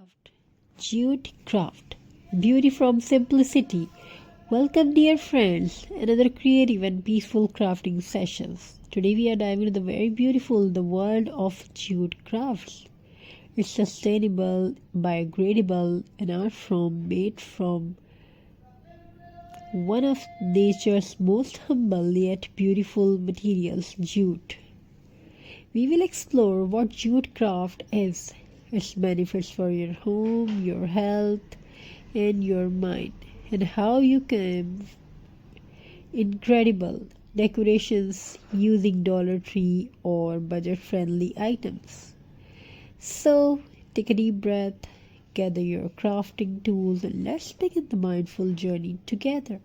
craft, jute craft, beauty from simplicity. Welcome, dear friends, another creative and peaceful crafting sessions. Today we are diving into the very beautiful the world of jute crafts. It's sustainable, biodegradable, and art form made from one of nature's most humble yet beautiful materials, jute. We will explore what jute craft is, its benefits for your home, your health, and your mind, and how you can incredible decorations using Dollar Tree or budget friendly items. So, take a deep breath, gather your crafting tools, and let's begin the mindful journey together.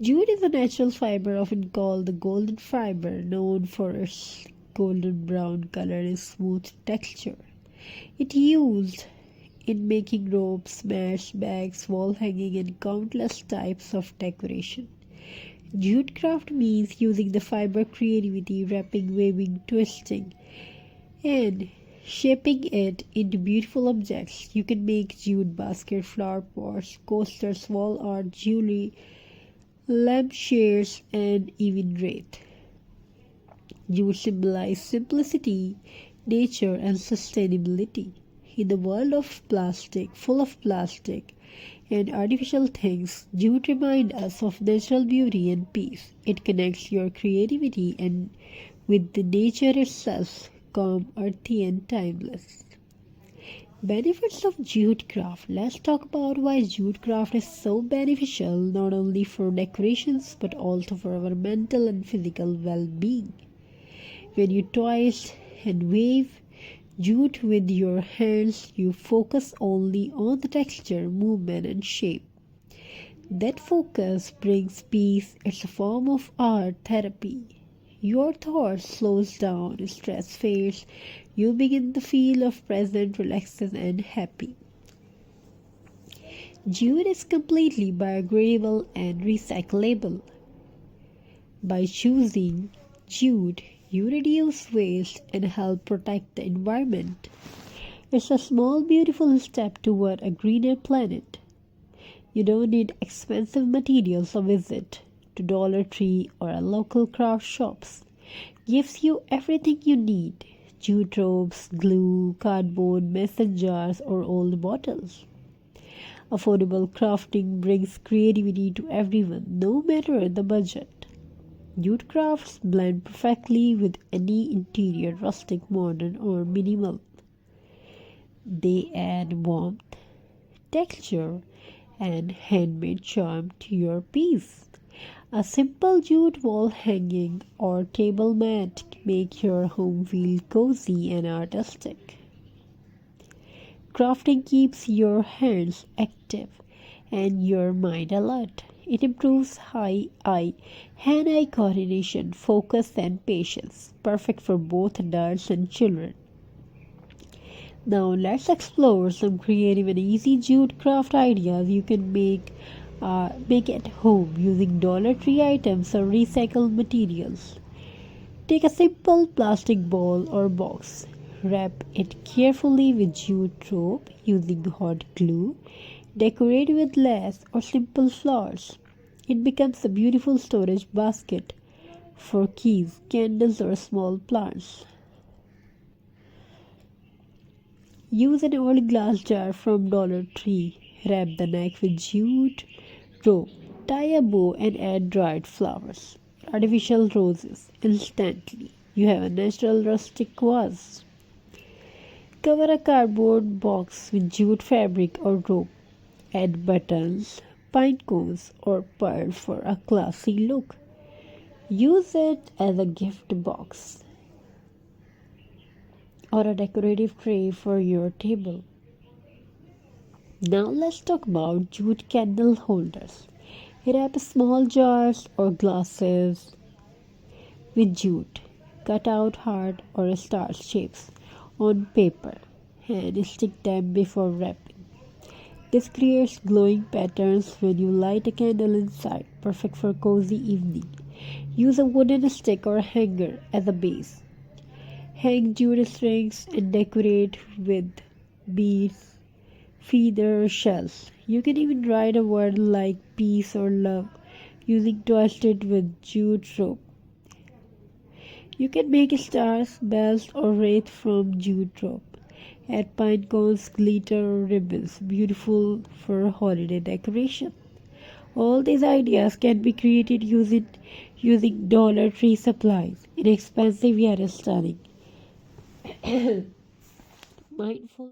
Jute is a natural fiber often called the golden fiber, known for its golden brown color and smooth texture. It used in making ropes, mats, bags, wall hanging, and countless types of decoration. Jute craft means using the fiber creativity, wrapping, weaving, twisting, and shaping it into beautiful objects. You can make jute baskets, flower pots, coasters, wall art, jewelry, lampshades, and even wreath. Jute symbolizes simplicity, nature, and sustainability. In the world of plastic, full of plastic and artificial things, jute reminds us of natural beauty and peace. It connects your creativity and with the nature itself, calm, earthy, and timeless. Benefits of jute craft. Let's talk about why jute craft is so beneficial not only for decorations but also for our mental and physical well-being. When you twist and weave jute with your hands, you focus only on the texture, movement, and shape. That focus brings peace. It's a form of art therapy. Your thoughts slows down, stress fades, you begin to feel of present, relaxed, and happy. Jute is completely biodegradable and recyclable. By choosing jute, you reduce waste and help protect the environment. It's a small, beautiful step toward a greener planet. You don't need expensive materials or visit to Dollar Tree or a local craft shops. Gives you everything you need. Jute ropes, glue, cardboard, mason jars, or old bottles. Affordable crafting brings creativity to everyone, no matter the budget. Jute crafts blend perfectly with any interior, rustic, modern, or minimal. They add warmth, texture, and handmade charm to your piece. A simple jute wall hanging or table mat make your home feel cozy and artistic. Crafting keeps your hands active and your mind alert. It improves hand-eye coordination, focus, and patience, perfect for both adults and children. Now let's explore some creative and easy jute craft ideas you can make at home using Dollar Tree items or recycled materials. Take a simple plastic bowl or box. Wrap it carefully with jute rope using hot glue. Decorate with lace or simple flowers. It becomes a beautiful storage basket for keys, candles, or small plants. Use an old glass jar from Dollar Tree. Wrap the neck with jute rope. Tie a bow and add dried flowers, artificial roses. Instantly, you have a natural rustic vase. Cover a cardboard box with jute fabric or rope. Add buttons, pine cones, or pearls for a classy look. Use it as a gift box or a decorative tray for your table. Now let's talk about jute candle holders. Wrap small jars or glasses with jute. Cut out heart or star shapes on paper and stick them before wrapping. This creates glowing patterns when you light a candle inside, perfect for cozy evening. Use a wooden stick or hanger as a base. Hang jute strings and decorate with beads, feather, shells. You can even write a word like peace or love using twisted with jute rope. You can make stars, bells, or wreath from jute rope. Add pine cones, glitter, or ribbons, beautiful for holiday decoration. All these ideas can be created using Dollar Tree supplies, inexpensive yet stunning. Mindful